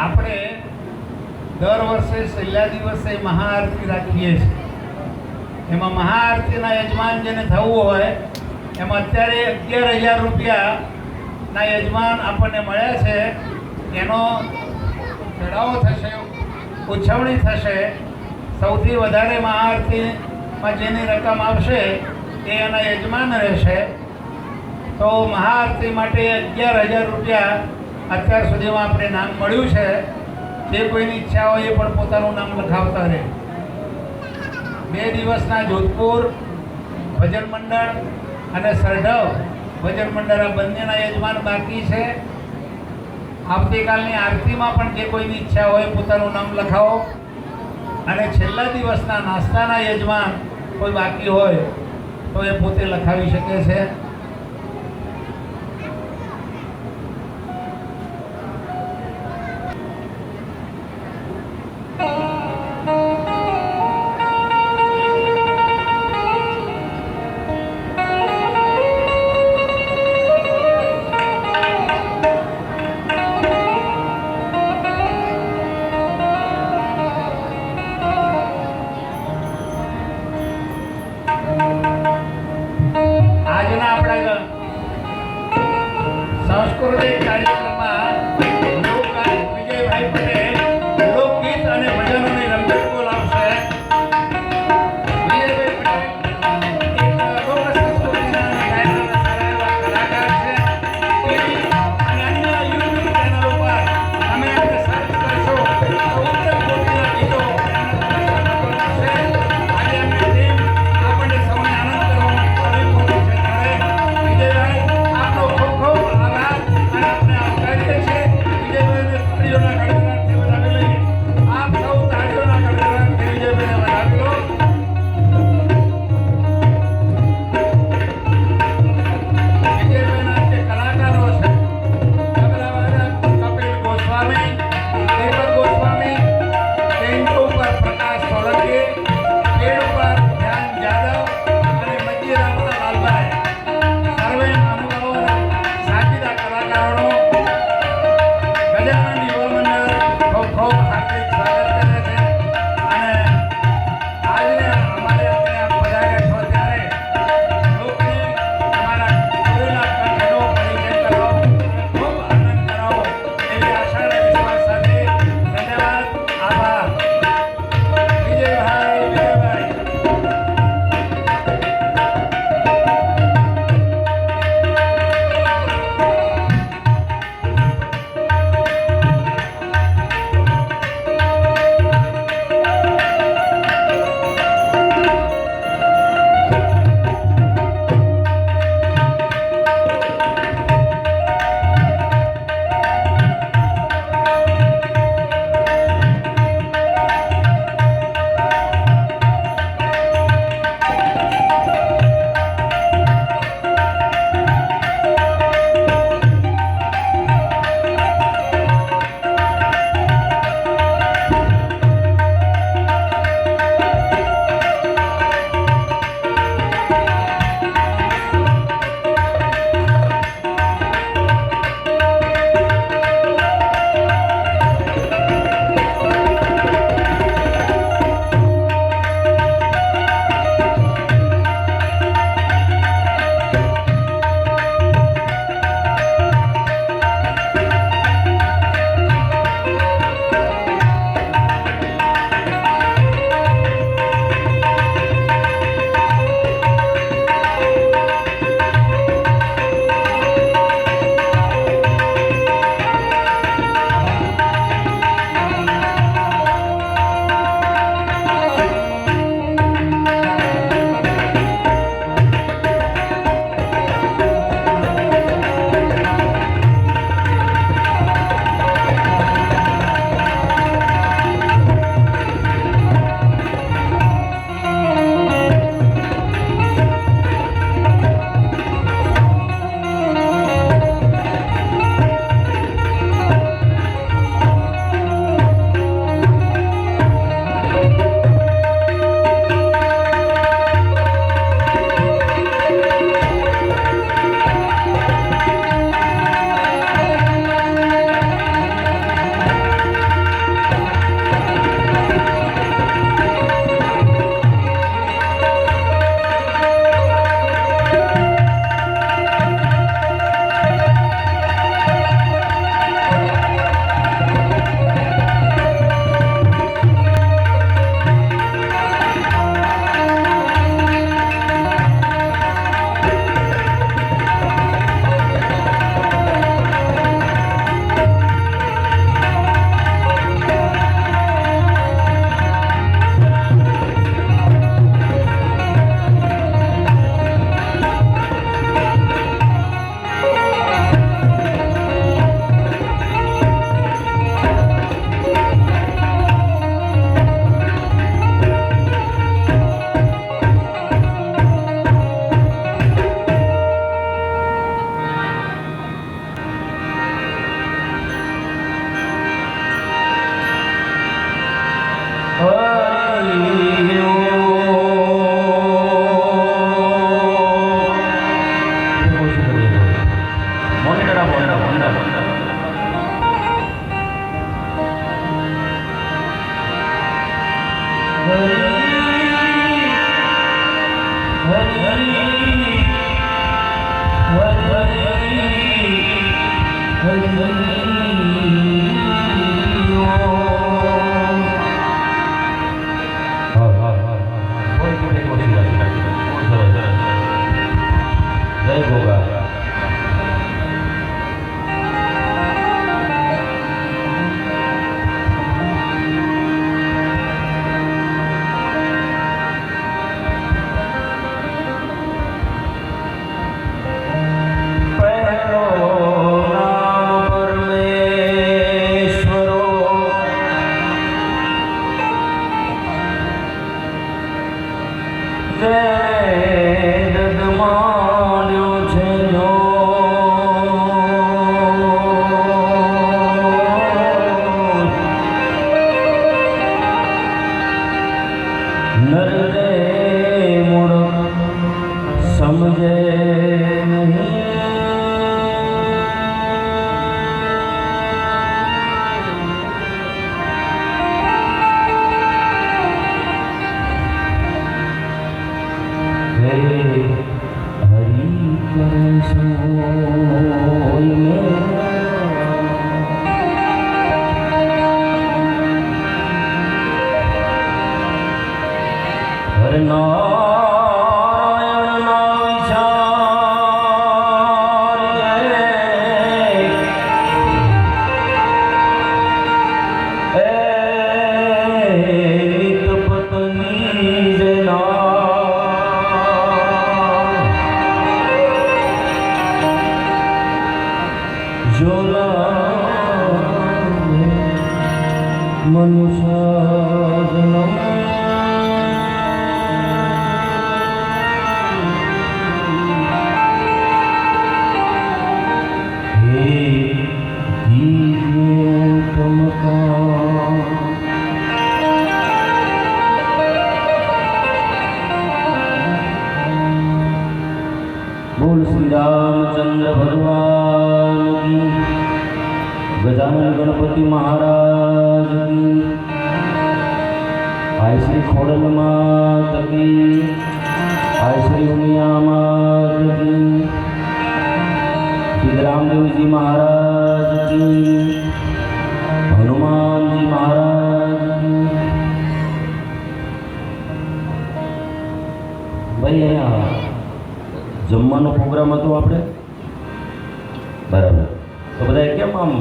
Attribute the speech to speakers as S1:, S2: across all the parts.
S1: આપણે દર વર્ષે છેલ્લા દિવસે મહાઆરતી રાખીએ છીએ. એમાં મહાઆરતીના યજમાન જેને થવું હોય એમાં અત્યારે 11,000 રૂપિયાના યજમાન આપણને મળ્યા છે. એનો ચડાવો થશે, ઉછવણી થશે. સૌથી વધારે મહાઆરતીમાં જેની રકમ આવશે એ એના યજમાન રહેશે. તો મહાઆરતી માટે 11,000 રૂપિયા અત્યાર સુધીમાં આપણે નામ મળ્યું છે. જે કોઈની ઈચ્છા હોય એ પણ પોતાનું નામ લખાવતા રહે. 2 દિવસના જોધપુર ભજન મંડળ અને સરઢવ ભજન મંડળ આ બંનેના યજમાન બાકી છે. આવતીકાલની આરતીમાં પણ જે કોઈની ઈચ્છા હોય પોતાનું નામ લખાવો. અને છેલ્લા દિવસના નાસ્તાના યજમાન કોઈ બાકી હોય તો એ પોતે લખાવી શકે છે. આજના આપણા સાંસ્કૃતિક કાર્યક્રમમાં લોકગાયક વિજયભાઈ પટેલ લોકગીત અને ભજનોની રમઝટ બોલાવશે. વિજયભાઈ પટેલ એક લોક સંસ્કૃતિના અને ગાયનના સારા એવા કલાકાર છે. ટીવી અને અન્ય યુટ્યુબ ચેનલ ઉપર તમે એમને સર્ચ કરશો તો ઉત્તમ કોટીના ગીતો એમના તમને મળશે. આજે એમની ટીમ આપણને સૌને આનંદ કરવા માટે આવી પહોંચી છે. ત્યારે વિજયભાઈ આપનો ખૂબ ખૂબ આભાર અને આપને
S2: बोल श्री रामचंद्र भगवान की, गजानन गणपति महाराज की, आय श्री खोडल मात की, आय श्री उमिया मात की, श्री रामदेव जी महाराज की, हनुमान जी महाराज की। भाई અહીંયા જમવાનો પ્રોગ્રામ હતો આપણે બરાબર, તો બધાએ કેમ આમ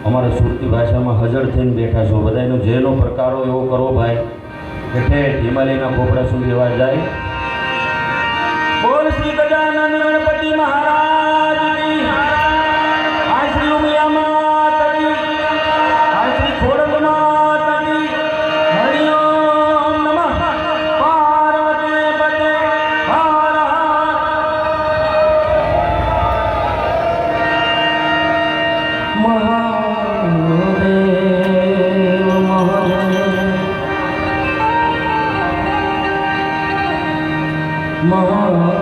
S2: અમારા સુરતી ભાષામાં હજળ થઈને બેઠા છો? બધાનો જેનો પ્રકારો એવો કરો ભાઈ કે ઠેઠ હિમાલયના કોપડા સુધી અવાજ જાય. બોલ શ્રી ગજાનન ગણપતિ મહારાજ કી, આ શ્રી ઉમિયા માત કી, આ શ્રી ખોડલ માત કી. હરિ ઓમ નમઃ પાર્વતી પતે હર હર. મહાદેવ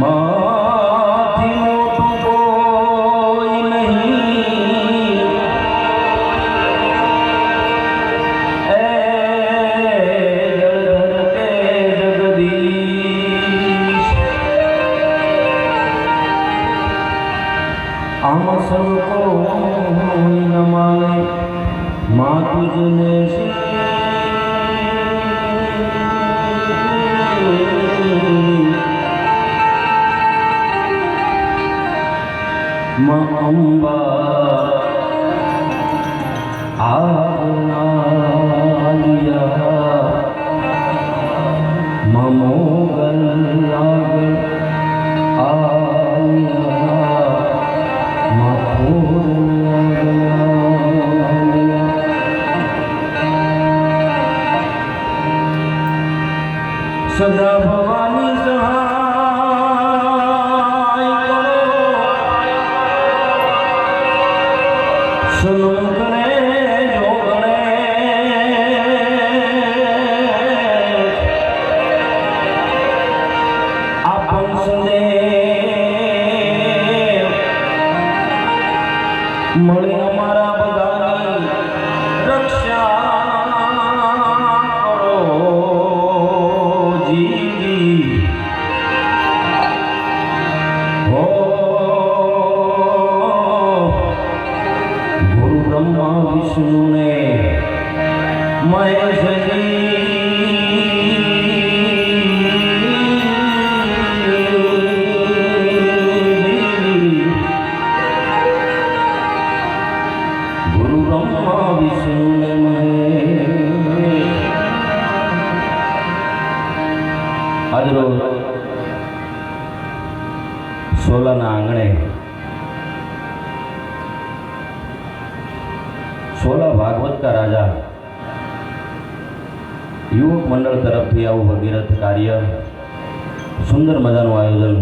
S2: માથી મોટું કોઈ નહીં, એ જળધર કે જગદીશ, આમ સૌ કોઈ ન માને મા તુજને માં અંબા આવનાલિયા, માં મોગલ લાગે આલિયા, માં ફૂલ લાગલિયા. સદા ભવાની સહાય કરો, સનમ કરે જો ગણે આપણ સંદેહ મળે અમારા બધાની રક્ષા કરો જી હો ગુરુ બ્રહ્મા વિષ્ણુ ને મહેશજી ગુરુ બ્રહ્મા વિષ્ણુ ને મહેશ આજરોજ સોલાના આંગણે સોલા ભાગવત કા રાજા યુવક મંડળ તરફથી આવું ભગીરથ કાર્ય સુંદર મજાનું આયોજન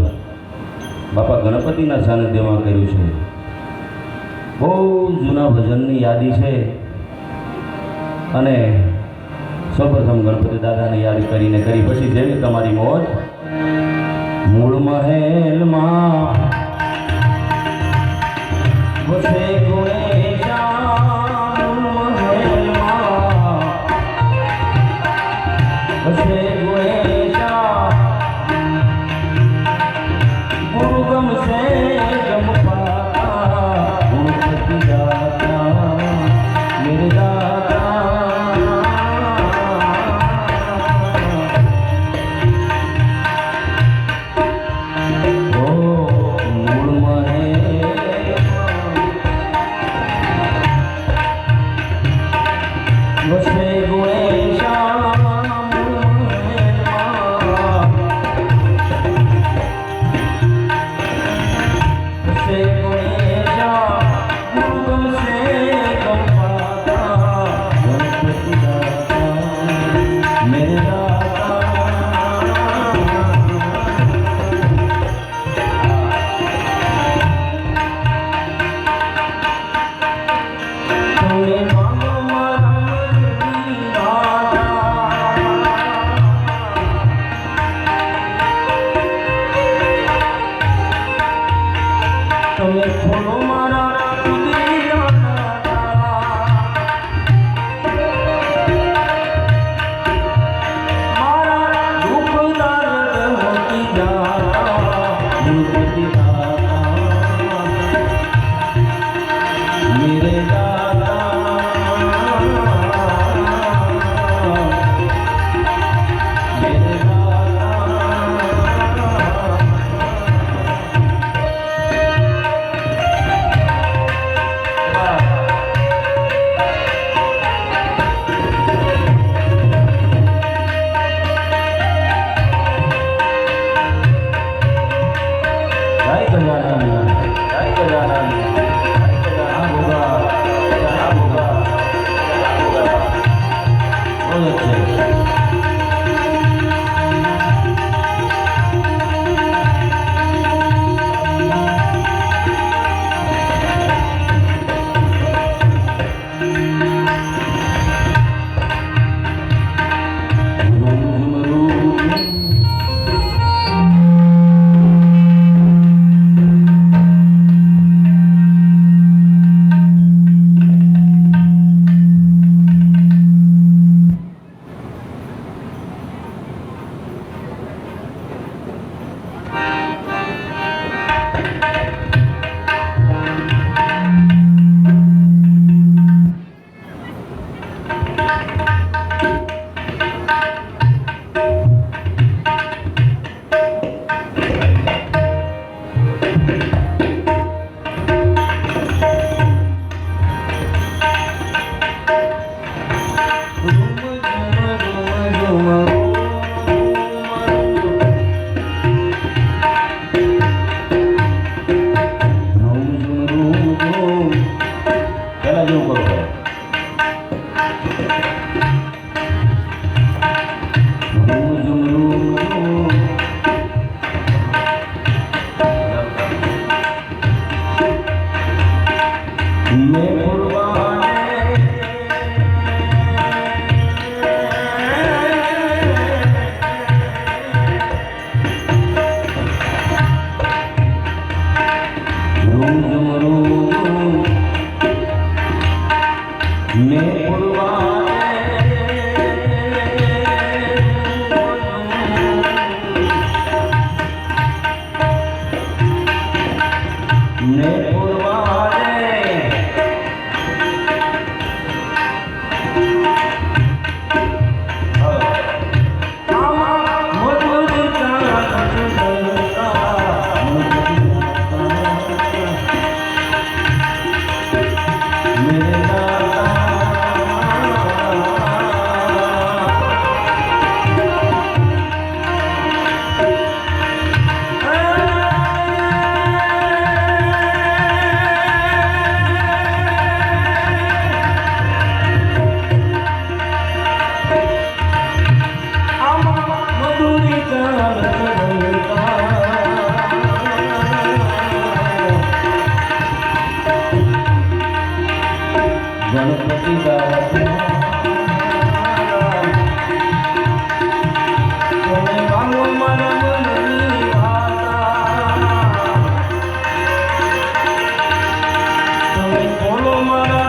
S2: બાપા ગણપતિના સાનિધ્યમાં કર્યું છે. બહુ જૂના ભજનની યાદી છે અને સૌપ્રથમ ગણપતિ દાદાને યાદ કરીને કરી પછી જેવી તમારી મોજ. મૂળ મહેલમાં વસે ગુણેશા, મૂળ મહેલમાં વસે ગુણેશા, ગુરુ ગમશે ગમપા, ગુણપતિ દાતા મેરે દાતા. વસે ગુણેશા, વસે ગુણેશા, ગુરુ ગમશે ગમપાતા, ગણપતિ દાતા મેરે દાતા. તમે માંગો તમે ખોલો મારા મારા દુઃખ દર્દ હોતી જાતા, ગણપતિ દાતા મેરે દાતા મેરે દાતા. ને પુરવાને ને પુરવાને ગણપતિ દાદા તમે માંગો મારા મનની વાતા, તમે બોલો મારા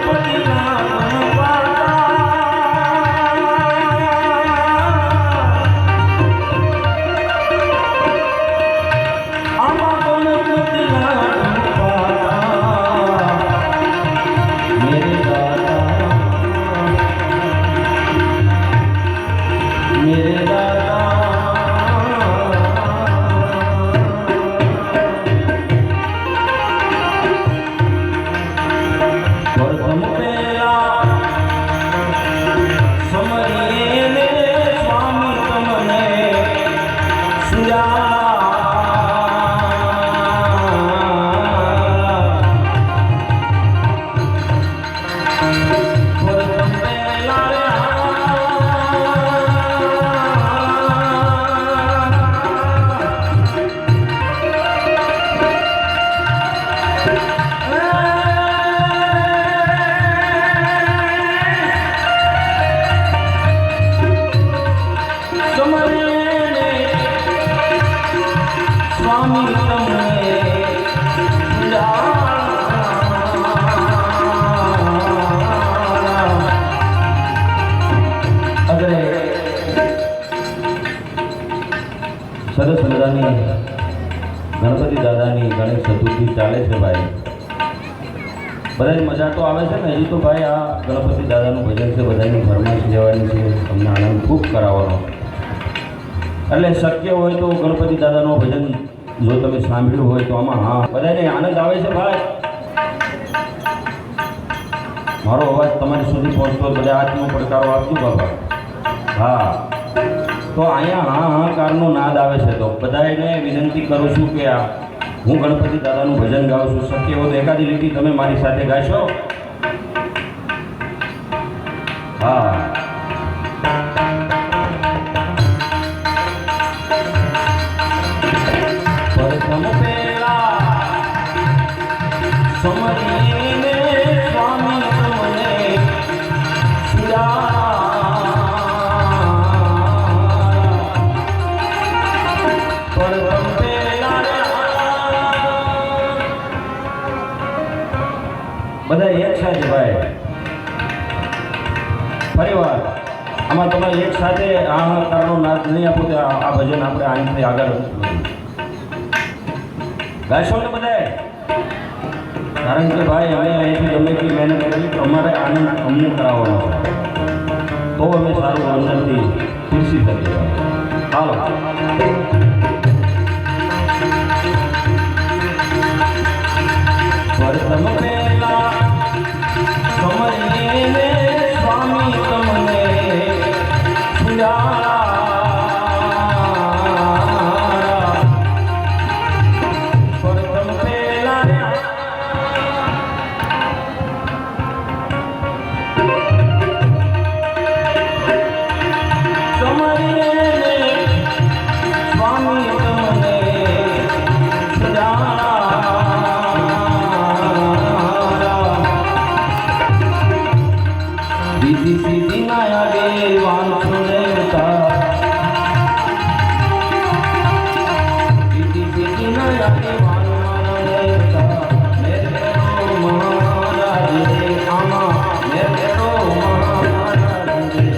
S2: હૃદયના સરસ મજાની ગણપતિ દાદાની ગણેશ ચતુર્થી ચાલે છે ભાઈ. બધાની મજા તો આવે છે ને. હજી તો ભાઈ આ ગણપતિ દાદાનું ભજન છે, બધાની ફરમાઈશ લેવાની છે, તમને આનંદ ખૂબ કરાવવાનો. એટલે શક્ય હોય તો ગણપતિ દાદાનું ભજન જો તમે સાંભળ્યું હોય તો આમાં હા બધાને આનંદ આવે છે ભાઈ. મારો અવાજ તમારી સુધી પહોંચતો હોય બધા હાથનો પડકારો આપજો બાબા. હા તો અહીંયા હા હાકારનો નાદ આવે છે તો બધાને વિનંતી કરું છું કે આ હું ગણપતિ દાદાનું ભજન ગાઉં છું. શક્ય હોય તો એકાદી લીટી તમે મારી સાથે ગાશો. હા પ્રથમ પેલા સમરીને સ્વામી તમને પ્રથમ પેલા બધા એક સાથે ભાઈ ફરીવાર આમાં તમે એક સાથે હાહાકારનો નાદ નહીં આપો તો આ ભજન આપણે અહીંથી આગળ ગાશો ને બધાએ. કારણ કે ભાઈ અમે અહીંથી ગમે એટલી મહેનત કરી તો અમારે આનંદ અમને કરાવવાનો છે તો અમે સારું અંદરથી પીરસી શકીએ. હાલો પ્રથમ પહેલા સમજીને સ્વામી તમને સુજારા. પ્રથમ પહેલા સમજીને સ્વામી તમને સુજારા. सीधी सीधी नया देवान सुनेता सीधी सीधी नया देवान सुनेता मेरे तो महाराज रे आमा मेरे तो महाराज रे.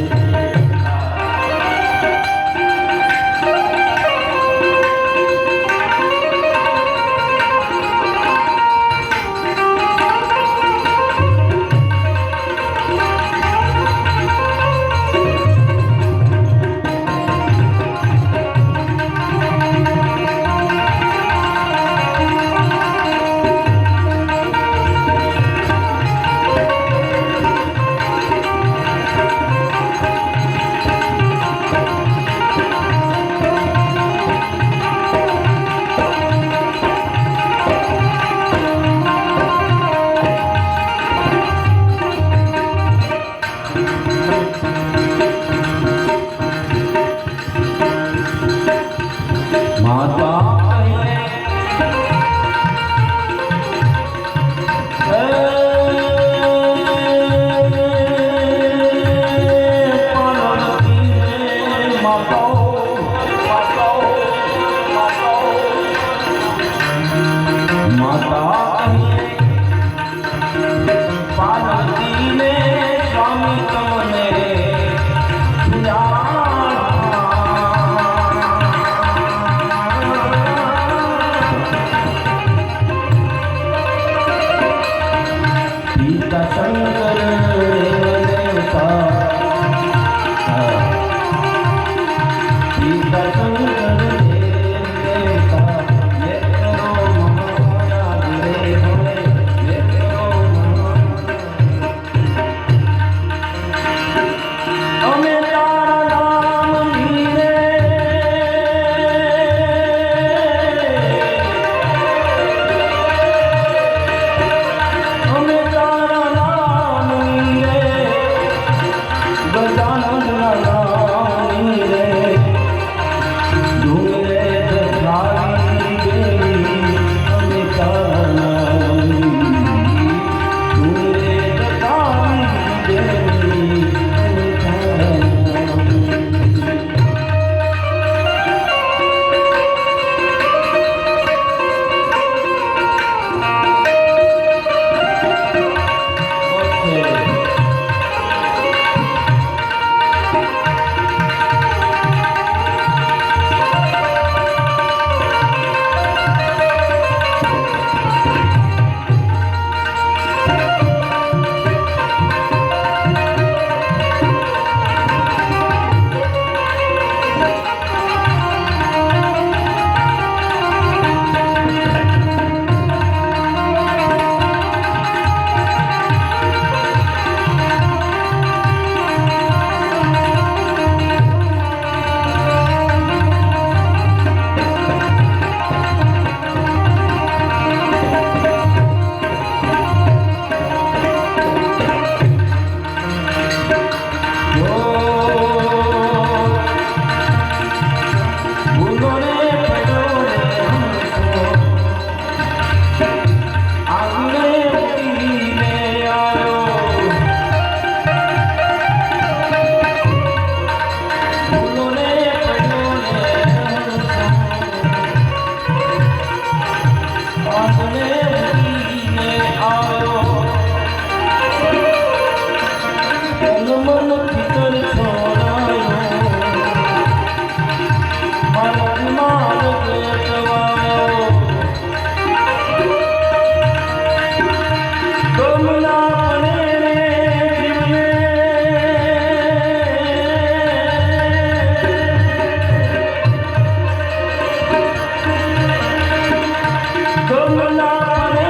S2: ગમના રે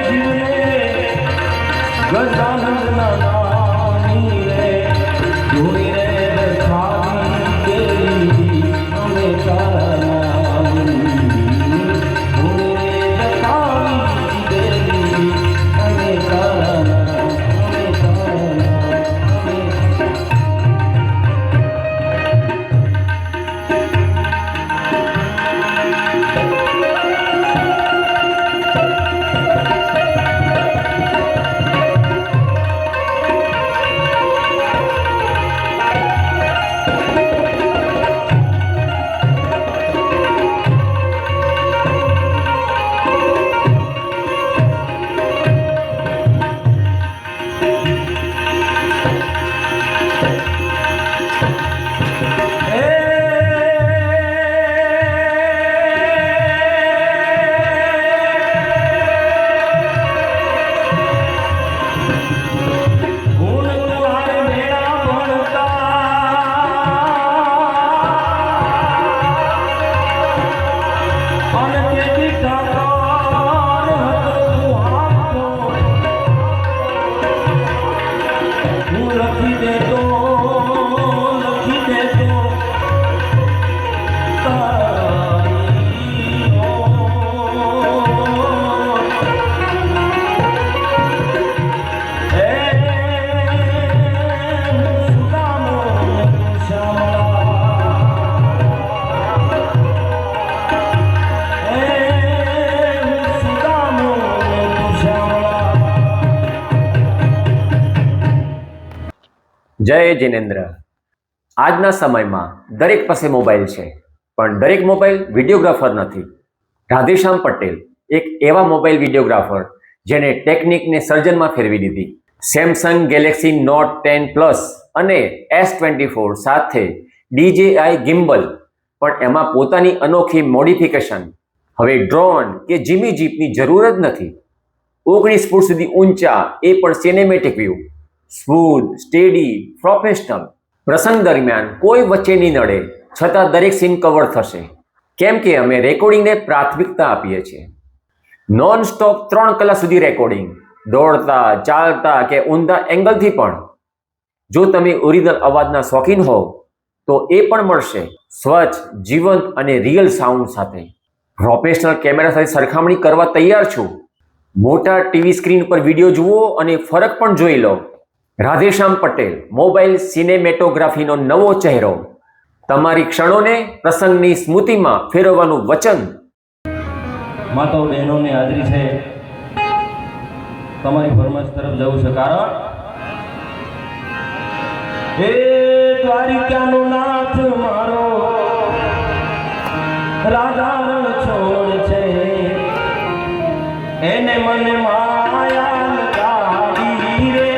S2: જીવને ગજાનંદ નાની રે ધૂણી રે રખાવી કેરી અમે તારા ધૂણી રે રખાવી કેરી અમે તારા
S3: જય જિનેન્દ્ર. આજના સમયમાં દરેક પાસે મોબાઈલ છે, પણ દરેક મોબાઈલ વિડીયોગ્રાફર નથી. રાધેશ્યામ પટેલ એક એવા મોબાઈલ વિડીયોગ્રાફર જેને ટેકનિકને સર્જનમાં ફેરવી દીધી. સેમસંગ ગેલેક્સી નોટ 10 પ્લસ અને S24 સાથે DJI ગિમ્બલ, પણ એમાં પોતાની અનોખી મોડિફિકેશન. હવે ડ્રોન કે જીમી જીપની જરૂર જ નથી. 19 ફૂટ સુધી ઊંચા, એ પણ cinematic view, smooth, steady, professional. પ્રસંગ દરમિયાન કોઈ વચ્ચે નહીં નડે, છતાં દરેક સીન કવર થશે, કેમ કે અમે રેકોર્ડિંગને પ્રાથમિકતા આપીએ છીએ. નોન સ્ટોપ 3 કલાક સુધી રેકોર્ડિંગ, દોડતા, ચાલતા કે ઊંધા એંગલથી પણ. જો તમે ઓરિજિનલ અવાજના શોખીન હોવ તો એ પણ મળશે, સ્વચ્છ, જીવંત અને રિયલ સાઉન્ડ સાથે. પ્રોફેશનલ કેમેરા સાથે સરખામણી કરવા તૈયાર છું. મોટા ટીવી સ્ક્રીન પર વિડીયો જુઓ અને ફરક પણ જોઈ લો. રાધેશ્યામ પટેલ, મોબાઈલ સિનેમેટોગ્રાફીનો નવો ચહેરો. તમારી ક્ષણોને પ્રસંગની સ્મૃતિમાં ફેરવવાનું વચન.
S2: માતાઓ બહેનોની હાજરી છે, તમારી ફરમાઈશ તરફ જવું છે. કારણ હે દ્વારિકાનો નાથ મારો રાજા રણ છોડ છે, એને મને માયા લગાવી રે.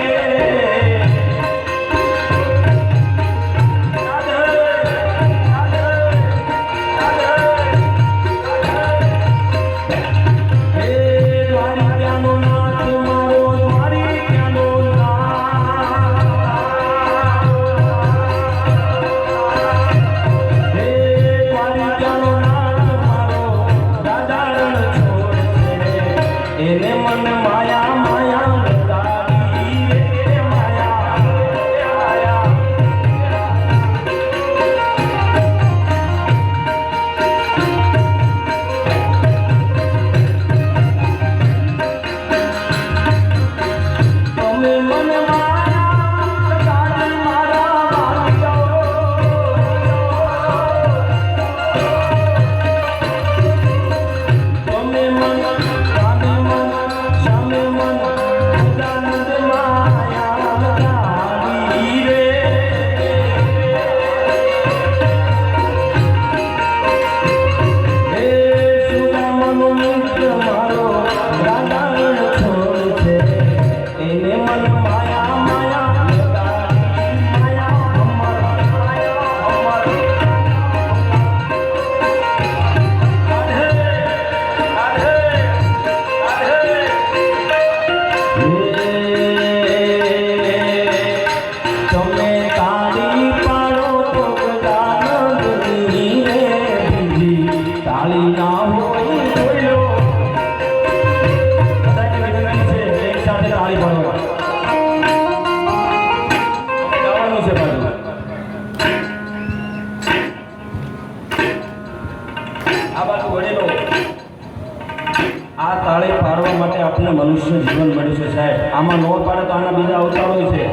S2: આ તાળી પાડવા માટે આપણને મનુષ્ય જીવન મળ્યું છે સાહેબ. આમાં નો પાડે તો આના બીજા અવતારો છે,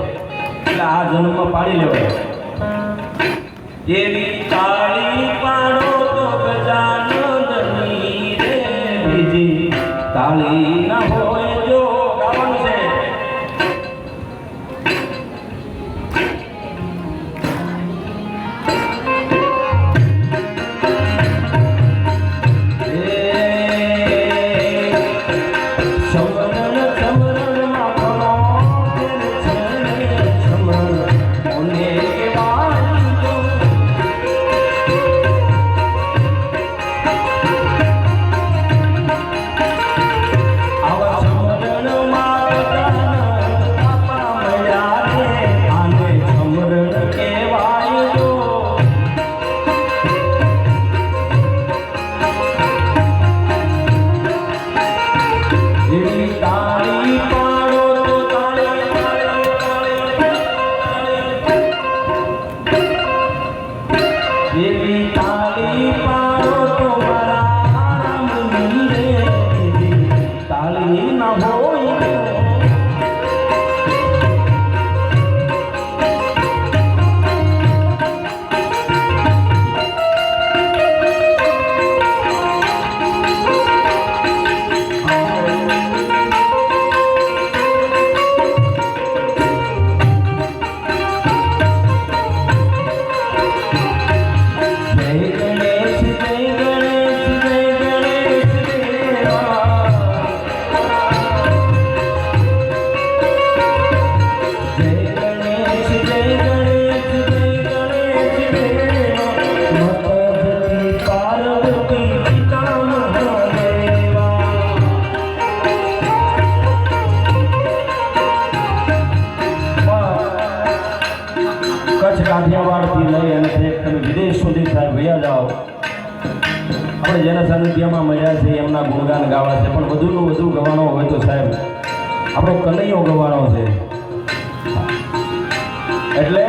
S2: એટલે આ જન્મમાં પાડી લેવાય. એવી તાળી પાડો તો ગજાનંદની રે, બીજી તાળી ના હોય જો. ગાવાનું છે. કાઠિયાવાડથી લઈ અને તમે વિદેશ સુધી સાહેબ વયા જાઓ. આપણે જેના સાનિધ્યમાં મળ્યા છે એમના ગુણગાન ગાવા છે, પણ વધુનું વધુ ગવાનો હોય તો સાહેબ આપણો કનૈયો ગવાનો છે. એટલે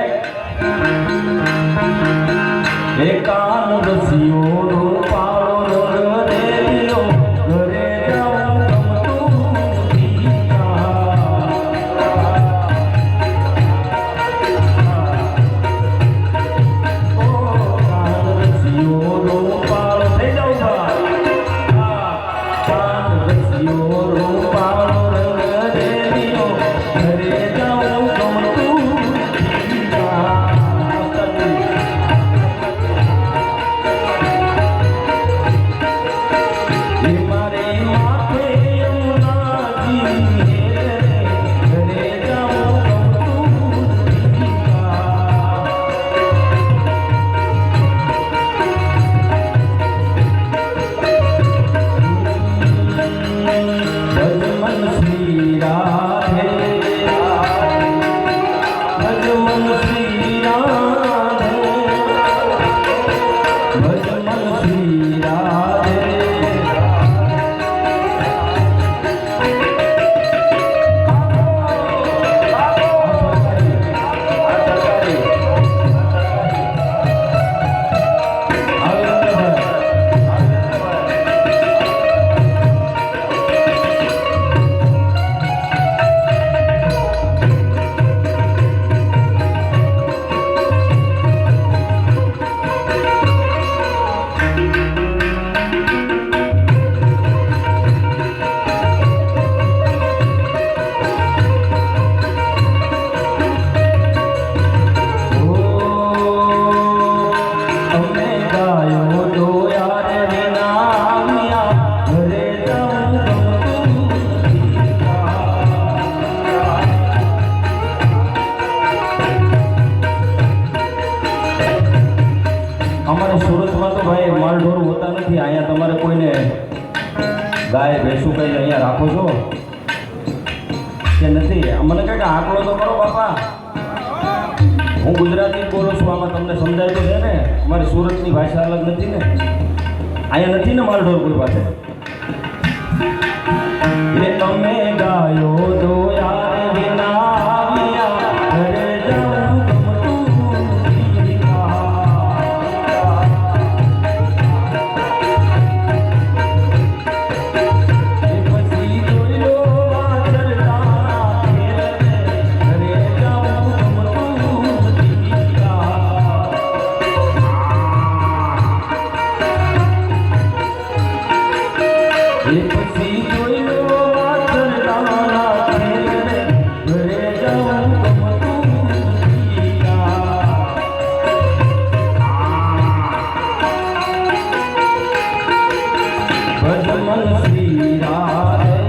S2: એકાન રસિયોનો પાળો રેલિયો ઘરે જાઉં ગમતું ગાય ભેંસું કઈ અહીંયા રાખો છો કે નથી? મને કહે કે આંકડો તો કરો બાપા. હું ગુજરાતી બોલું છું, આમાં તમને સમજાય તો છે ને? અમારી સુરતની ભાષા અલગ નથી ને, અહીંયા નથી ને માલઢોર કોઈ પાસે. એ તમે ગાયો દોયા વિના ઘરે જાઉં ગમતું પછી જોઈ લો વાછરડાના ખેલને, ઘરે જાઉં ગમતું નથી યાર. ભજમન શ્રી રાધે.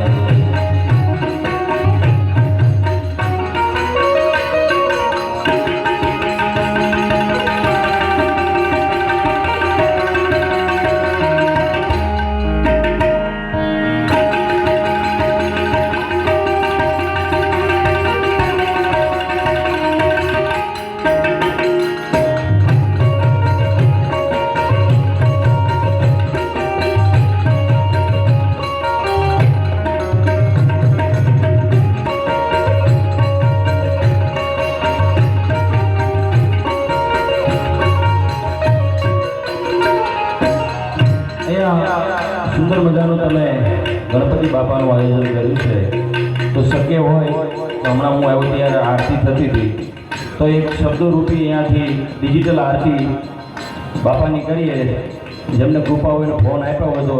S2: અહીંયા સુંદર મજાનું તમે ગણપતિ બાપાનું આયોજન કર્યું છે. તો શક્ય હોય તો હમણાં હું આવ્યો ત્યારે આરતી થતી હતી, તો એક શબ્દરૂપી અહીંયાથી ડિજિટલ આરતી બાપાની કરીએ. જેમને કૃપા હોય ફોન આપ્યો હોય તો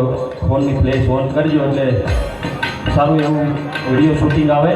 S2: ફોનની ફ્લેશ ઓન કરજો, એટલે સારું એવું વિડીયો શૂટિંગ આવે.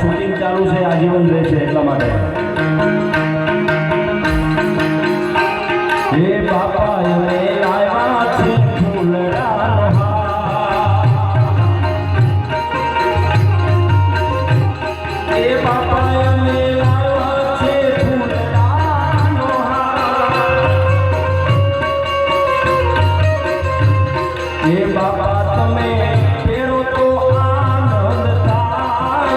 S2: શૂટિંગ ચાલુ છે, આજીવન રહેશે એટલા માટે. હે બાપા અમે આવ્યા છે ફૂલડાનો હાર. હે બાપા અમે આવ્યા છે ફૂલડાનો હાર. હે બાપા તમે ફેરો તો આનંદ થાય.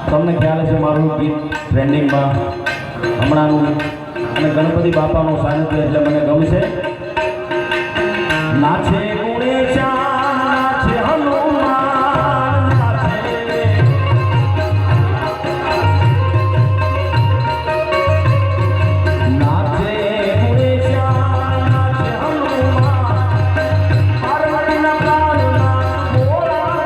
S2: તમને ખ્યાલ હશે મારું ગીત ટ્રેન્ડિંગમાં હમણાંનું અને ગણપતિ બાપાનું સાનિધ્ય એટલે મને ગમશે. નાચે ગુણેશા નાચે હનુમાન નાચે ગુણેશા નાચે હનુમાન પાર્વતીના પ્રાણના ભોળા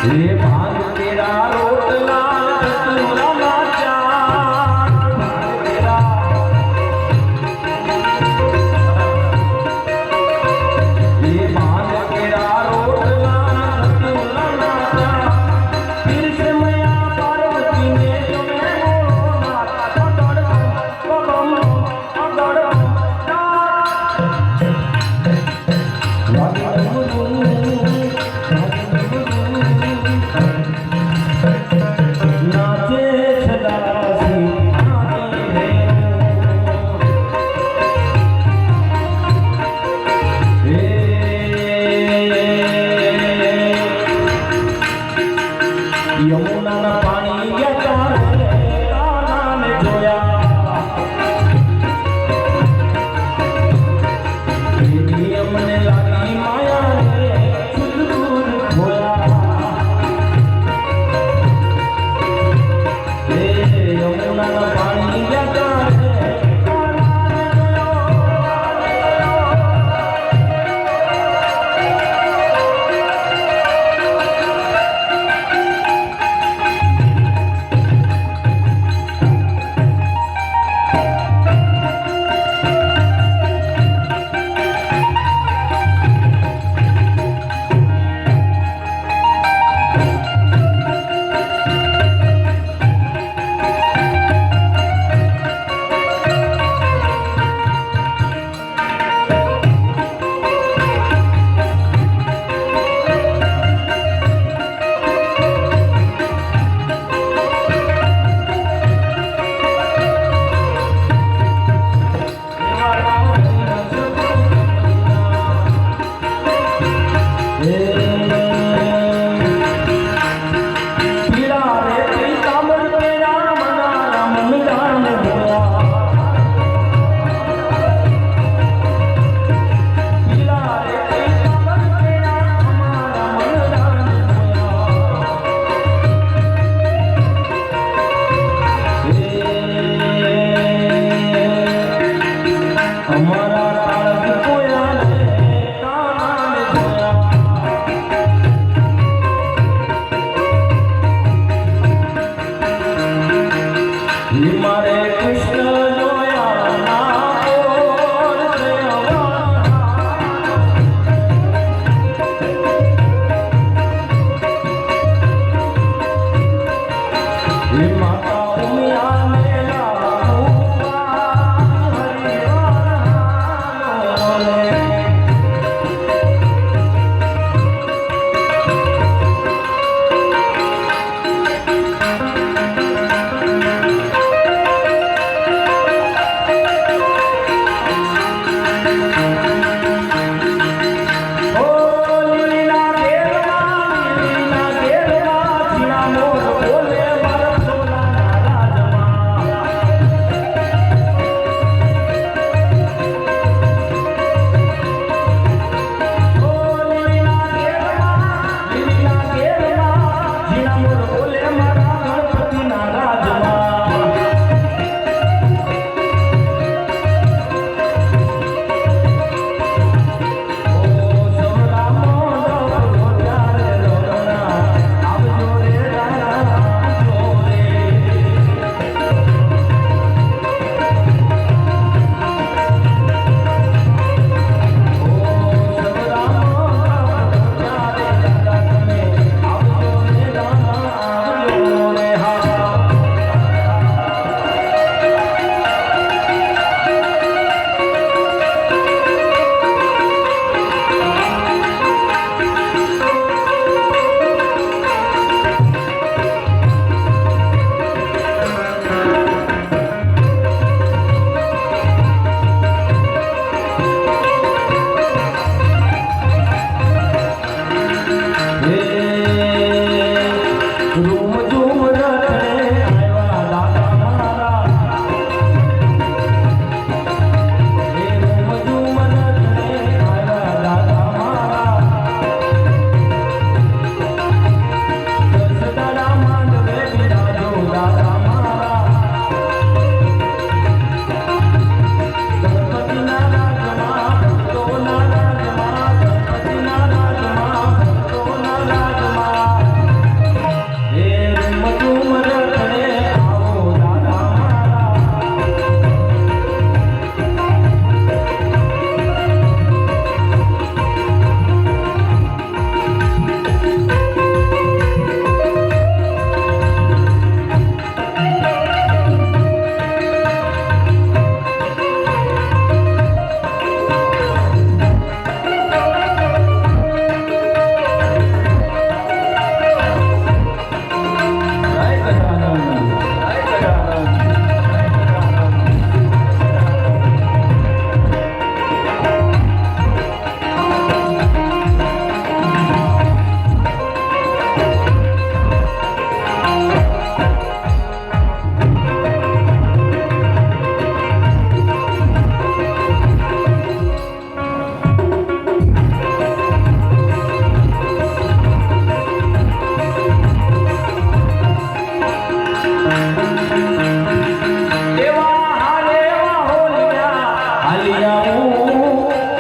S2: ये भाग तेरा रोटला तुरा नाचा भाग तेरा ये भाग तेरा रोटला तुरा नाचा फिर से मैया पार्वती ने तुम्हें बोला अगड़ यमुना पानी ने जोया हमने लागी माया रे खुद दूर खोया यमुना पानी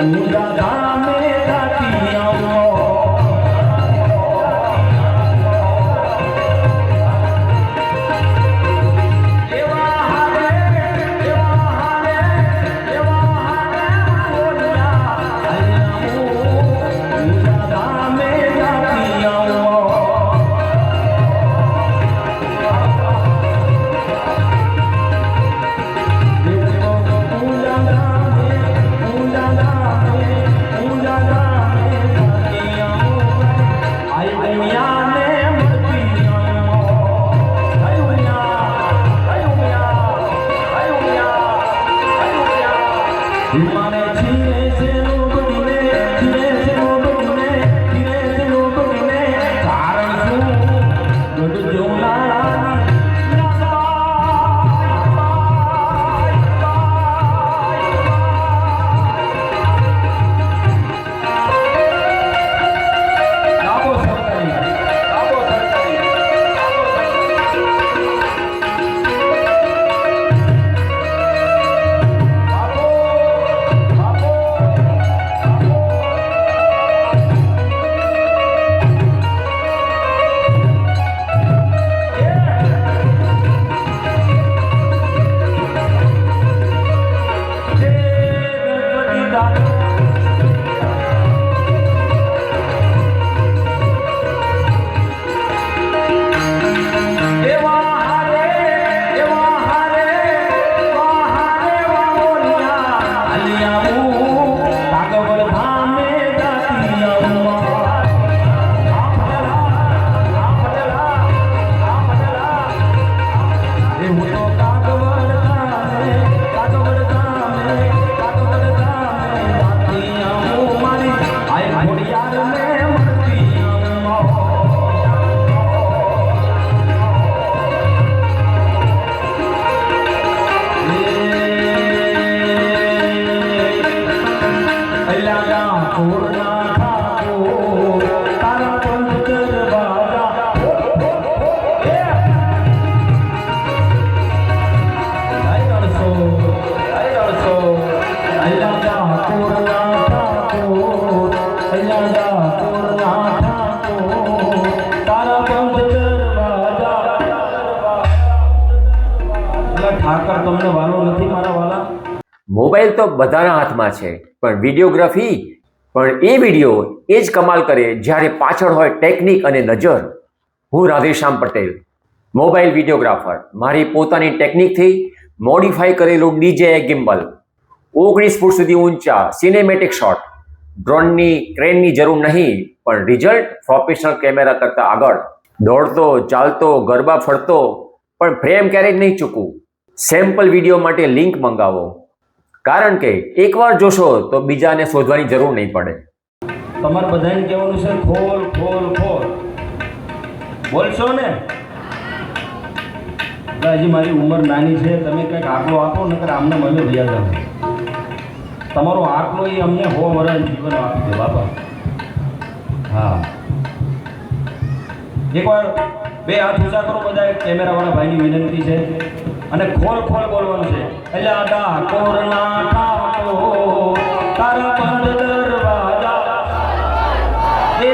S2: ઊંડા ધામે જાતી આવો ઠાકર તમને વાલો નથી મારા વાલા.
S3: મોબાઈલ તો બધાના હાથમાં છે, પણ વિડીયોગ્રાફી, પણ એ વિડીયો એ જ કમાલ કરે જ્યારે પાછળ હોય ટેકનિક અને નજર. હું રાધેશ્યામ પટેલ, મોબાઈલ વિડીયોગ્રાફર. મારી પોતાની ટેકનિકથી મોડિફાઈ કરેલું DJI ગિમ્બલ, 19 ફૂટ સુધી ઊંચા સિનેમેટિક શોટ, ડ્રોનની ક્રેનની જરૂર નહીં, પણ રિઝલ્ટ પ્રોફેશનલ કેમેરા કરતાં આગળ. દોડતો, ચાલતો, ગરબા ફરતો, પણ ફ્રેમ ક્યારેય જ નહીં ચૂકવું. સેમ્પલ વિડીયો માટે લિંક મંગાવો, કારણ કે એકવાર જોશો તો બીજાને શોધવાની જરૂર નહીં પડે.
S2: તમારે બધાને કહેવાનું છે ખોલ ખોલ ખોલ. બોલશો ને? હજી મારી ઉંમર નાની છે, તમે કંઈક આંકડો આપો, નકર આમને મને વ્યાજ આપો. તમારો આંકડો એ અમને 100 વર્ષ જીવન આપી દે બાપા. હા, એકવાર બે હાથ ઊંચા કરો બધા. કેમેરાવાળા ભાઈની વિનંતી છે. અને ખોલ ખોલ બોલવાનું છે. એટલે આડા કોરના ઠાકો તારા બંધ દરવાજા એ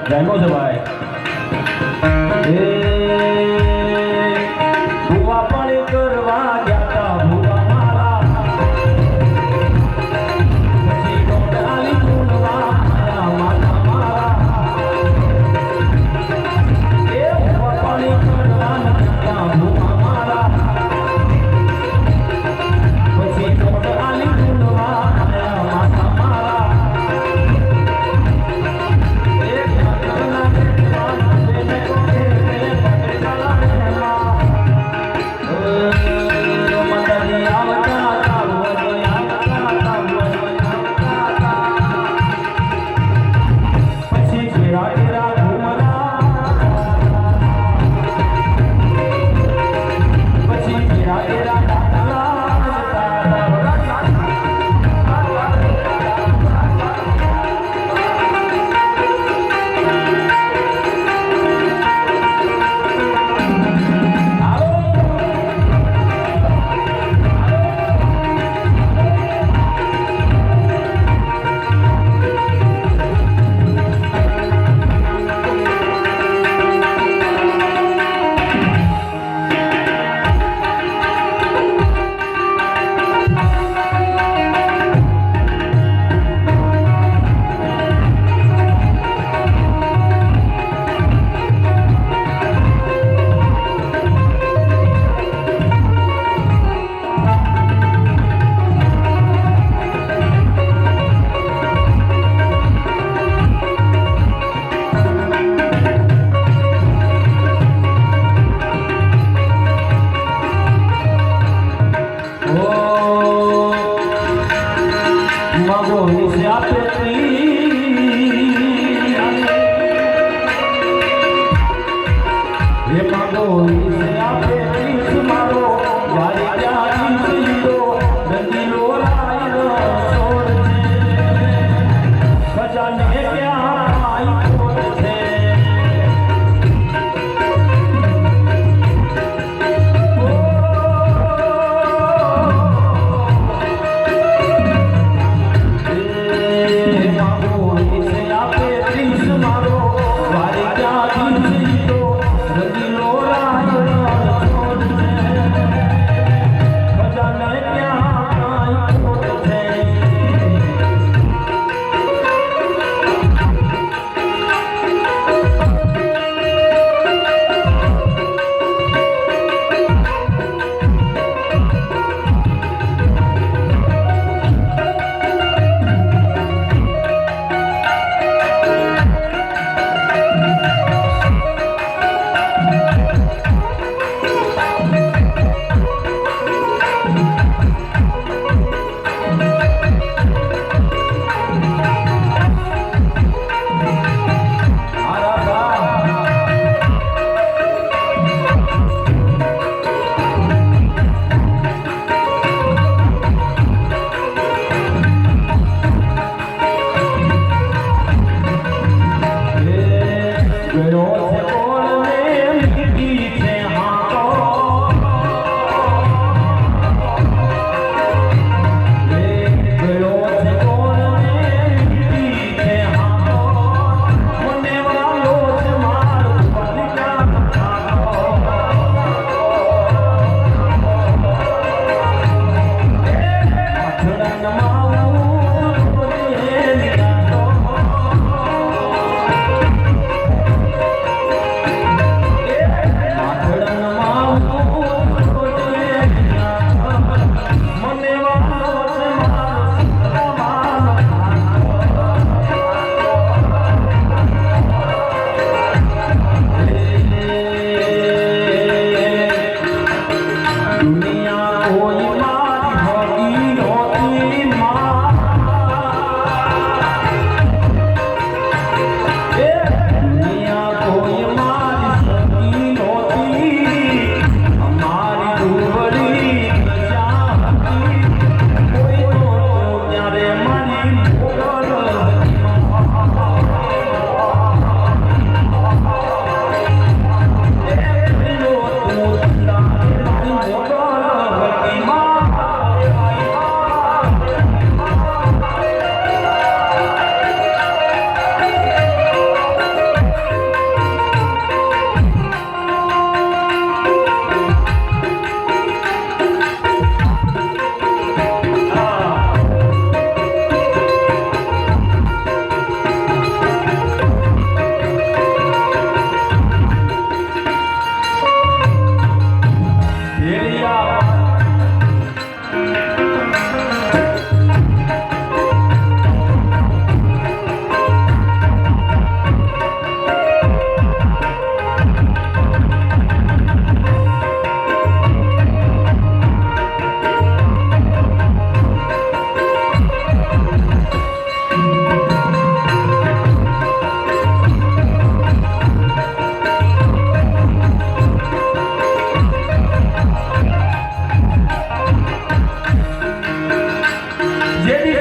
S2: જામ્યો છે ભાઈ એ ભૂવા પણ કરવા ગયા તા ભૂવા મારા પછી ગોડાલી ગુણવા મારા મારા એ ભૂવા પણ કરવા ગયા તા ભૂવા મારા પછી ગોડાલી ગુણવા મારા મારા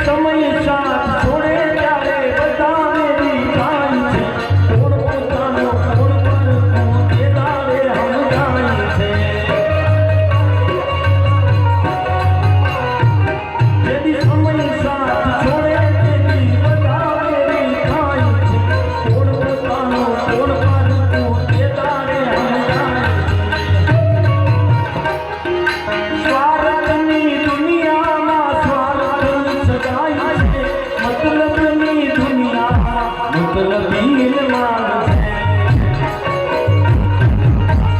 S2: સમય સાથ છોડે ત્યારે બધાને દેખાય છે કોણ પોતાનો કોણ પરતું તે દાડે સમજાય છે यदि समय साथ छोड़े तेरी बधाने देखाय છે કોણ પોતાનો કોણ પરતું તે દાડે સમજાય સ્વાર્થની દુનિયામાં સ્વાર્થ સદાય છે મતલબની દુનિયામાં મતલબી માન છે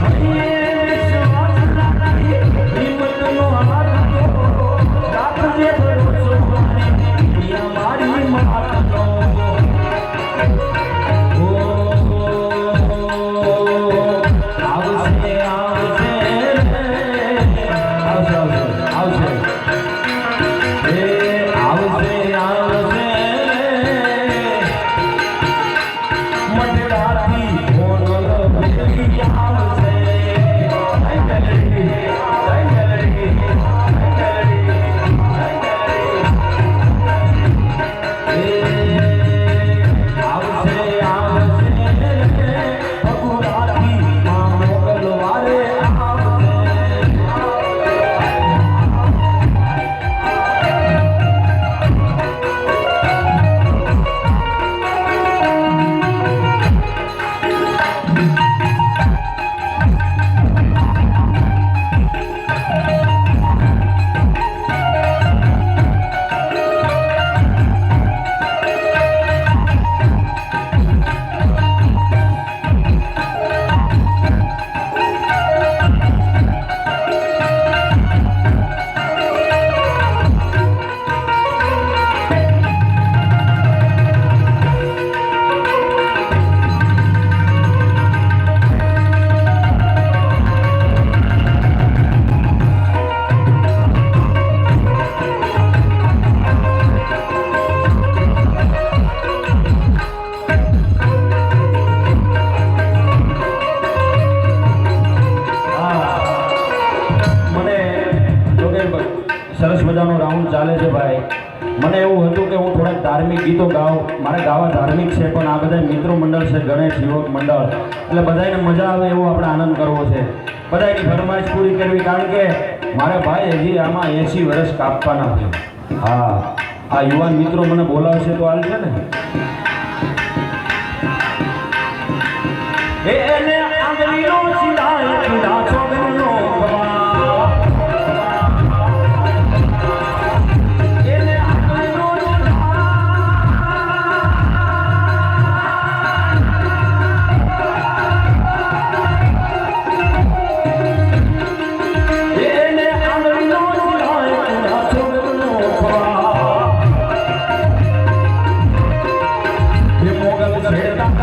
S2: હૈયે વિશ્વાસ રાખી હિંમતનો હાથ દો રાખજે ભરોસો મારી દુનિયા મારી માતનો આવશે આવશે આવશે એ આવશે આવશે મટડાથી મોનલ ભેગી આવશે આવશે આવશે ભગુડાથી માં મોગલવારે આવશે મને જો કે સરસ મજાનો રાઉન્ડ ચાલે છે ભાઈ મને એવું હતું કે હું થોડાક ધાર્મિક ગીતો ગાઉં મારે ગાવા ધાર્મિક છે પણ આ બધા મિત્રો મંડળ છે ગણેશ યુવક મંડળ એટલે બધાને મજા આવે એવો આપણે આનંદ કરવો છે બધાની ફરમાઈશ પૂરી કરવી કારણ કે મારે ભાઈ હજી આમાં 80 વર્ષ કાપવાના છે હા આ યુવાન મિત્રો મને બોલાવશે તો હાલ છે ને એને આંગળીનો સિલાય પીડા છોડનો એને આંગળીનો એને આંગળીનો સિલાય પીડા છોડનો એ મોગલ છેડતા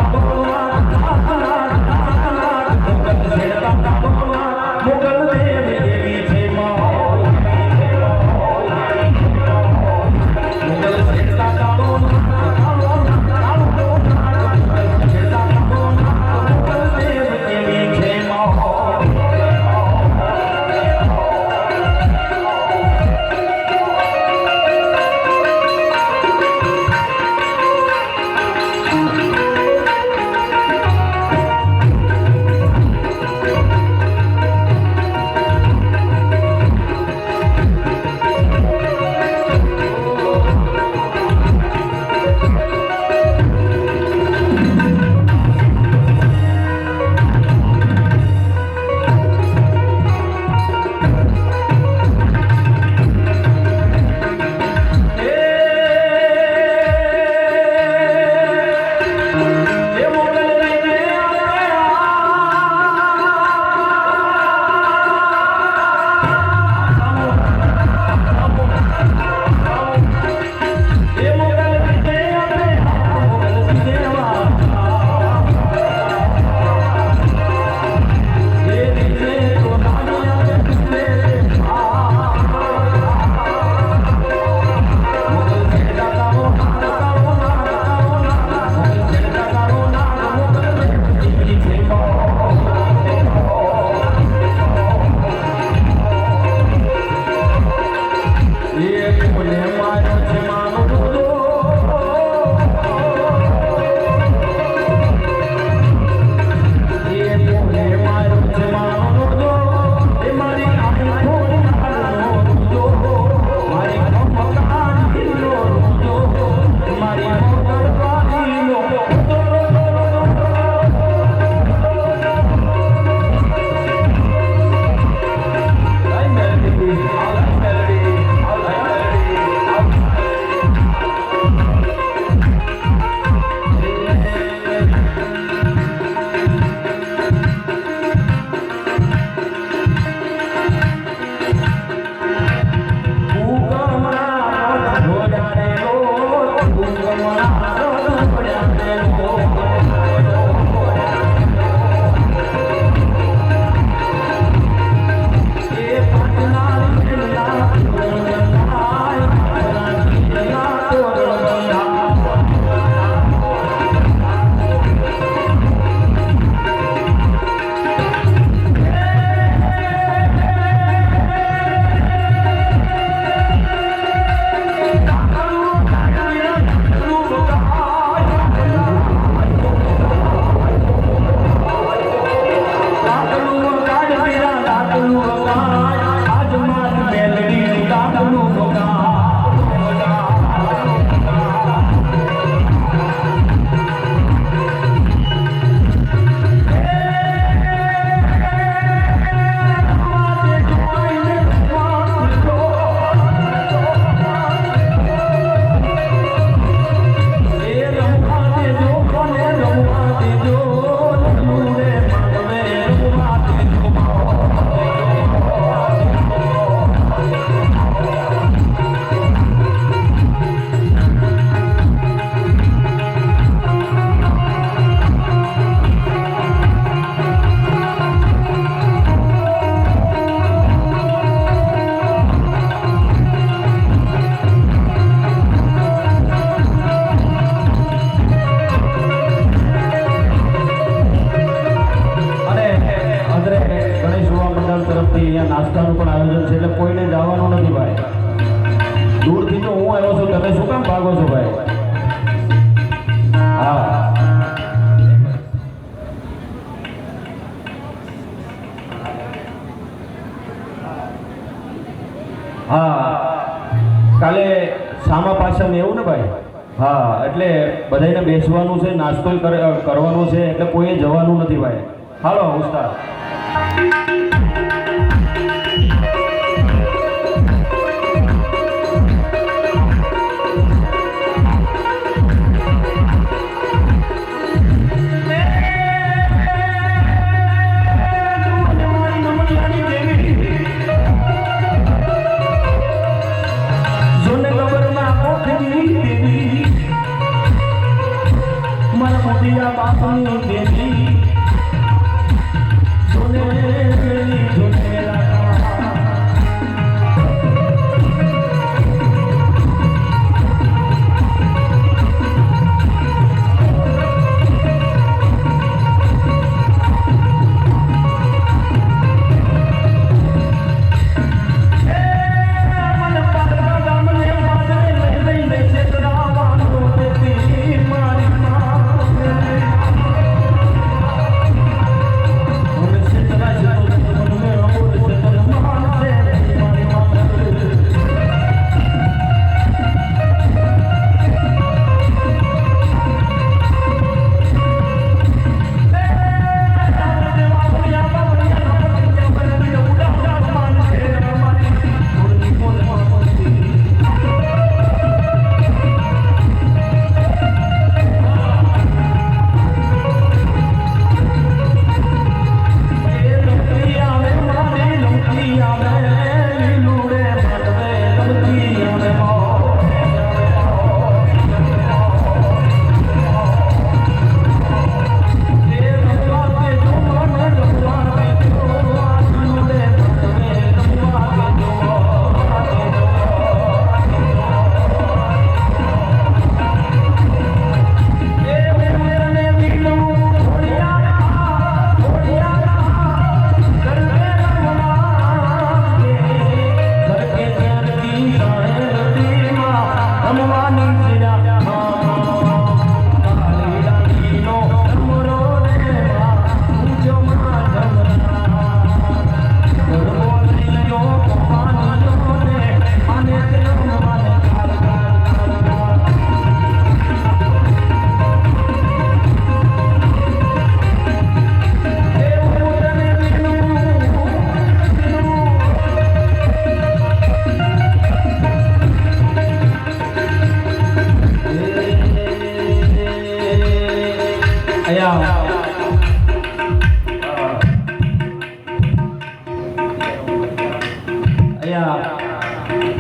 S2: તમે શું કામ ભાગો છો ભાઈ? હા હા કાલે સામા પાછળ ને એવું ને ભાઈ? હા એટલે બધાને બેસવાનું છે, નાસ્તો કરવાનો છે, એટલે કોઈએ જવાનું નથી ભાઈ. હાલો ઉસ્તાદ. બાપની દેવી સોને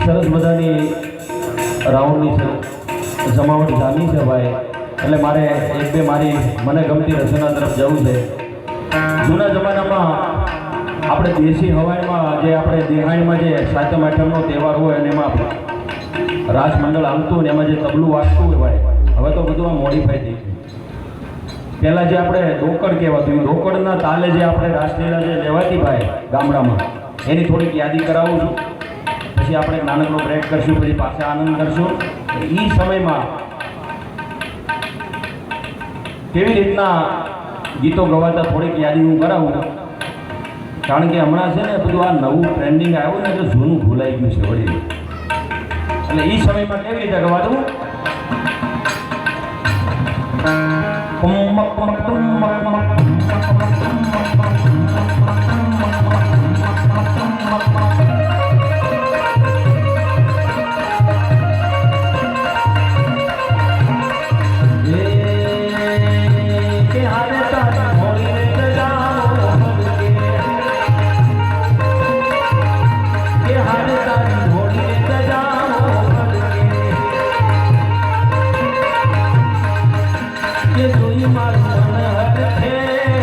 S2: સરસ મજાની રાઉન્ડની જમાવટ જામી છે ભાઈ. એટલે મારે એક બે મારી મને ગમતી રચના તરફ જવું છે. જૂના જમાનામાં આપણે દેશી હવાઈમાં જે આપણે દેહાણીમાં જે સાતમ આઠમનો તહેવાર હોય અને એમાં રાસ મંડળ આવતું ને એમાં જે તબલું વાગતું હોય ભાઈ, હવે તો બધું આ મોડિફાઈ થઈ ગયું. પહેલાં જે આપણે રોકડ કહેવાતું, રોકડના તાલે જે આપણે રાસલીલા જે લેવાતી ભાઈ ગામડામાં, એની થોડીક યાદી કરાવું છું. પછી આપણે નાનકડો બ્રેક કરશું, પછી પાછા આનંદ કરશું. એ સમયમાં કેવી રીતના ગીતો ગવાતા થોડીક યાદી હું કરાવું. કારણ કે હમણાં છે ને બધું આ નવું ટ્રેન્ડિંગ આવ્યું ને એટલે જૂનું ભૂલાઈ ગયું છે વળી. એટલે એ સમયમાં કેવી રીતે ગવાતું? ये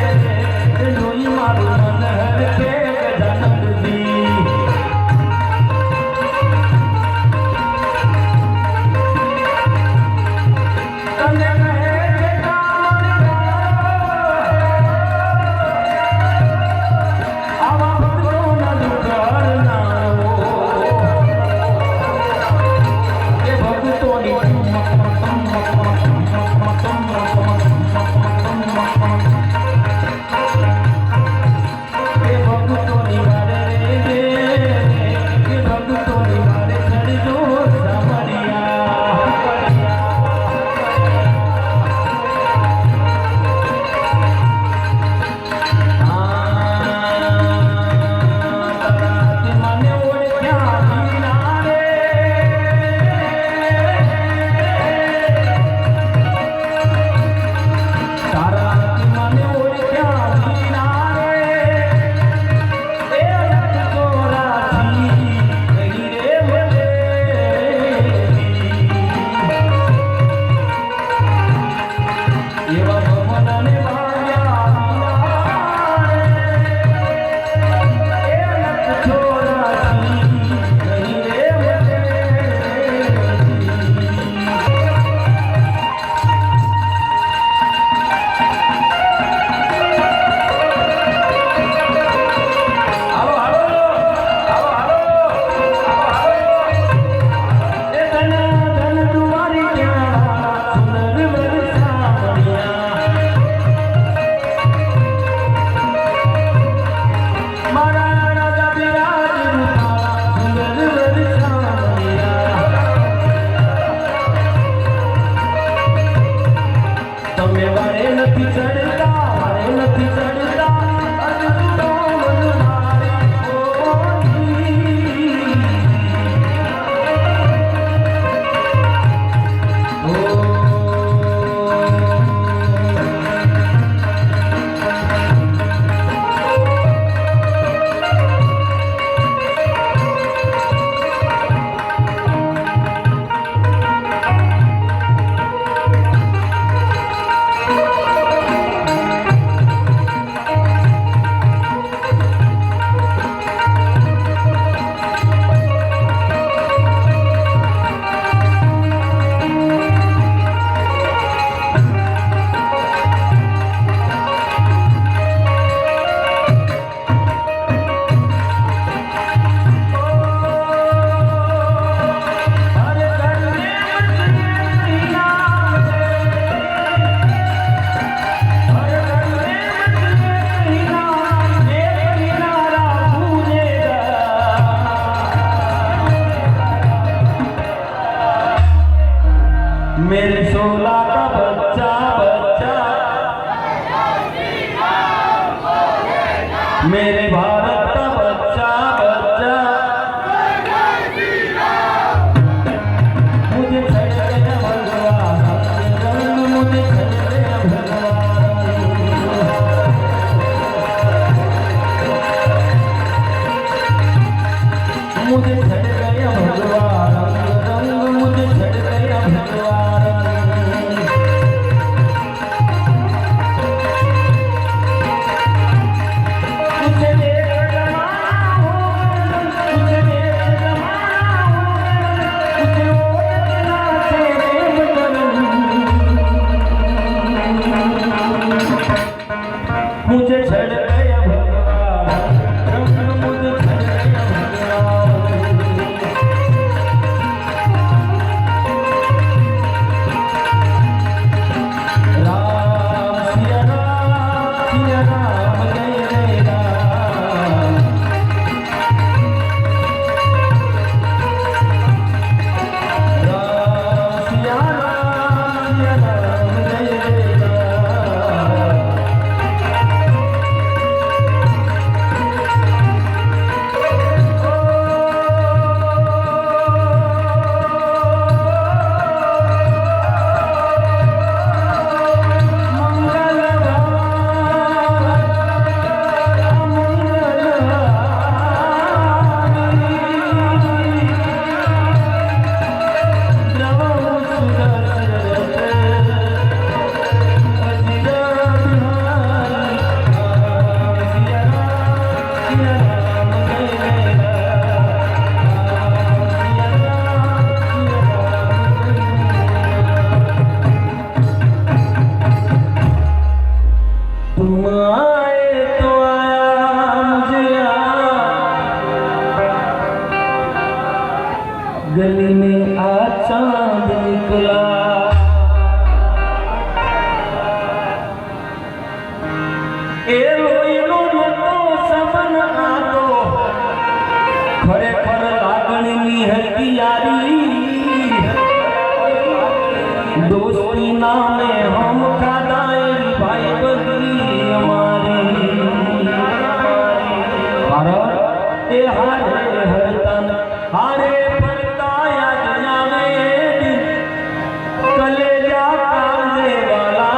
S2: मेरे शोला का बच्चा बच्चा, मेरे भारत का बच्चा बच्चा, मुझे छड़ गया भगवान रंग, मुझे छड़ गया भगवान, मुझे छड़ गया भगवान रंग, मुझे छड़ गया भगवान। मुझे लेकर जमाना हो, मुझे लेकर जमाना हो, मुझे ओढ़ना से देव करूं, मुझे छड़ गया भगवान रंग, मुझे छड़ गया भगवान। राम सिया राम जय जय राम, राम सिया राम जय जय राम। तुम आए तो आया मुझे गली में आ चांद निकला, एलो एलो तो सबन आतो, खरेखर लागणीनी હતી યારી, दोस्ती नामे हम खादाए भाई बदली हमारी, भारत ए हारे हरतन हारे पड़ता याद आवे दिन, कलेजा कांदे वाला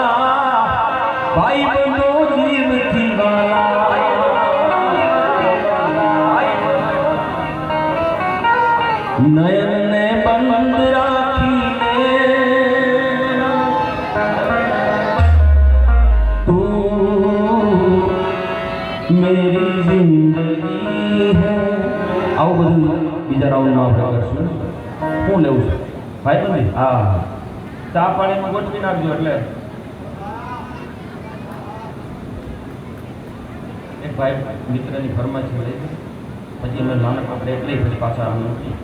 S2: भाई बनो जीव थी वाला। नयन ने बंद राखी तू मेरी जिंदगी है। આવું બધું બીજા રાઉન્ડમાં આપણે કરશું. હું લેવું છું ભાઈ બંધી? હા, ચા પાણીમાં ગોઠવી નાખજો. એટલે એક ભાઈ મિત્રની ફરમાઈશ મળી છે, પછી અમે નાનક આપણે એટલે પછી પાછા આવું નથી.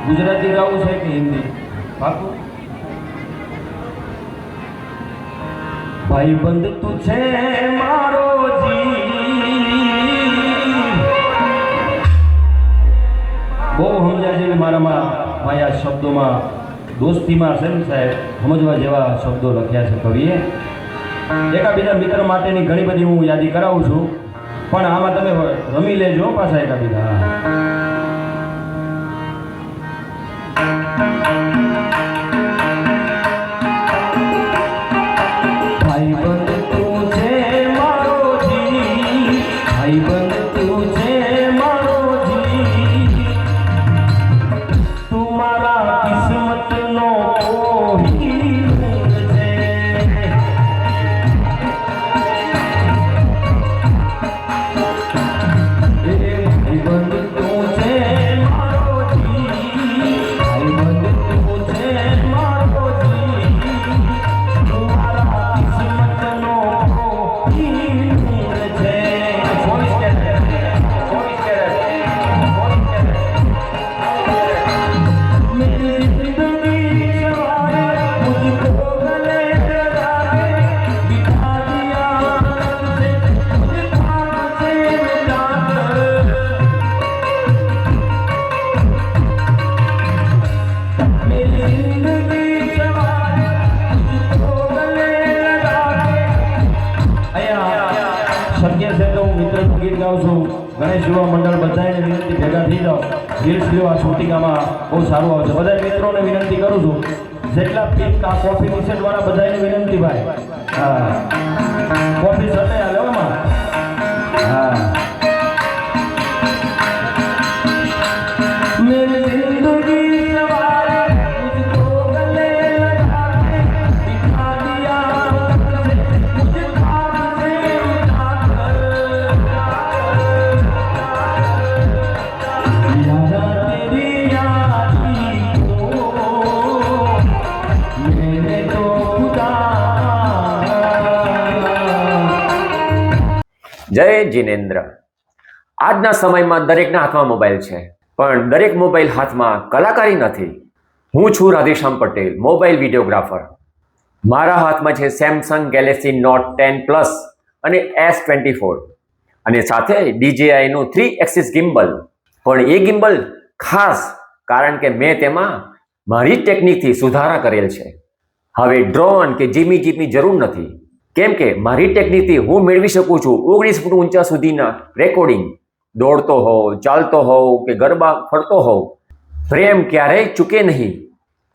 S2: ગુજરાતી ગાવું છે કે હિન્દી? પાકું? ભાઈબંધ તું છે મારો જીવ, બહુ સમજ્યા જેવી મારામાં ભાઈ આ શબ્દોમાં દોસ્તીમાં છે ને સાહેબ સમજવા જેવા શબ્દો લખ્યા છે કવિએ. એકાબીજા મિત્ર માટેની ઘણી બધી હું યાદી કરાવું છું, પણ આમાં તમે રમી લેજો પાછા એકાબીજા. ભાઈબંધ તું છે મારો જી, ભાઈબંધ તું છે મારો જી, તું મારા કિસ્મતનો કોઈ રંગ છે. એ ભાઈબંધ તું છે બોલાવું છું ગણેશ યુવા મંડળ બધાને વિનંતી ભેગા થઈ જાઓ. રીલ્સ લ્યો, આ શૂટિંગ આમાં બહુ સારું આવશે. બધા મિત્રોને વિનંતી કરું છું, જેટલા પિંક આ કોફી ટી-શર્ટ વાળા બધાને વિનંતી ભાઈ. હા, કોફી સાથે હાલે આમાં. હા, मेरी जिंदगी सवारे मुझको गले लगा के बिठा दिया, मुझे ख्वाब से उठा कर यारा तेरी यारी को मैंने तो खुदा.
S3: જય જિનેન્દ્ર. આજના સમયમાં દરેકના હાથમાં મોબાઈલ છે, પણ દરેક મોબાઈલ હાથમાં કલાકારી નથી. હું છું રાધેશ્યામ પટેલ, મોબાઈલ વિડીયોગ્રાફર. મારા હાથમાં છે સેમસંગ ગેલેક્સી નોટ 10 પ્લસ અને S24 અને સાથે DJI નું 3 એક્સિસ ગિમ્બલ. પણ એ ગિમ્બલ ખાસ કારણ કે મેં તેમાં મારી ટેકનિકથી સુધારા કરેલ છે. હવે ડ્રોન કે જીમીની જરૂર નથી, કેમ કે મારી ટેકનિકથી હું મેળવી શકું છું 19 ફૂટ ઊંચા સુધીના રેકોર્ડિંગ. દોડતો હોવ, ચાલતો હોવ કે ગરબા ફરતો હોવ, ફ્રેમ ક્યારેય ચૂકે નહીં.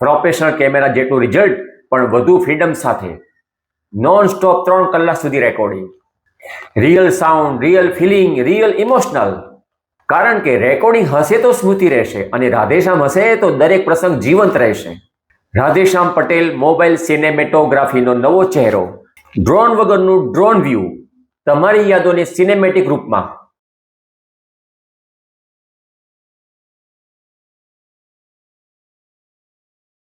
S3: પ્રોફેશનલ કેમેરા જેટલું રિઝલ્ટ પણ વધુ ફ્રીડમ સાથે. નોન સ્ટોપ 3 કલાક સુધી recording. Real sound, real feeling, real emotional. કારણ કે રેકોર્ડિંગ હશે તો સ્મૃતિ રહેશે અને રાધેશ્યામ હશે તો દરેક પ્રસંગ જીવંત રહેશે. રાધેશ્યામ પટેલ મોબાઈલ સિનેમેટોગ્રાફીનો નવો ચહેરો. ડ્રોન વગરનું ડ્રોન વ્યૂ તમારી યાદોને સિનેમેટિક રૂપમાં